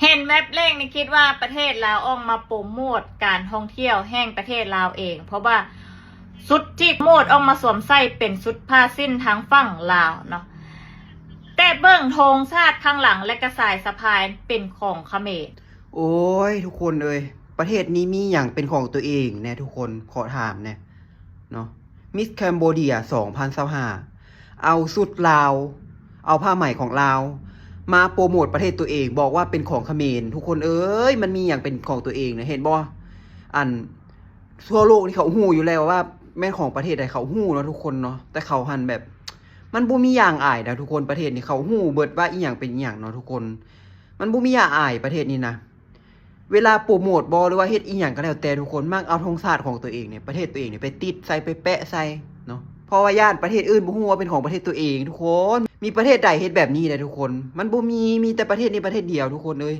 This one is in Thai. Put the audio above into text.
เห็นแมปเร่งนี่คิดว่าประเทศลาวออกมาโปรโมทการท่องเที่ยวแห่งประเทศลาวเอง เพราะว่าชุดที่โมดออกมาสวมใส่เป็นชุดผ้าสิ้นทางฝั่งลาวเนาะแต่เบื้องธงชาติข้างหลังและกระสายสะพายเป็นของเขมร โอ้ยทุกคนเลยประเทศนี้มีอย่างเป็นของตัวเองแน่ทุกคนขอถามแน่เนาะมิสแคมโบเดีย2025เอาสุดลาวเอาผ้าไหมของลาวมาโปรโมทประเทศตัวเองบอกว่าเป็นของเขมรทุกคนเอ้ยมันมีอย่างเป็นของตัวเองนะเห็นบ่อันทั่วโลกนี่เขาฮู้อยู่แล้วว่าแม่นของประเทศใดเขาฮู้เนาะทุกคนเนาะแต่เขาหันแบบมันบ่มีอย่างอายนะทุกคนประเทศนี้เขาฮู้เบิดว่าอีหยังเป็นอีหยังเนาะทุกคนมันบ่มีอย่างอายประเทศนี้นะเวลาโปรโมทบ่หรือว่าเฮ็ดอีหยังก็แล้วแต่ทุกคนมักเอาธงชาติของตัวเองเนี่ยประเทศตัวเองเนี่ยไปติดใส่ไปแปะใส่เนาะเพราะว่าญาติประเทศอื่นบ่ฮู้ว่าเป็นของประเทศตัวเองทุกคนมีประเทศใดเฮ็ดแบบนี้ได้ทุกคนมันบ่มีแต่ประเทศนี้ประเทศเดียวทุกคนเอ้ย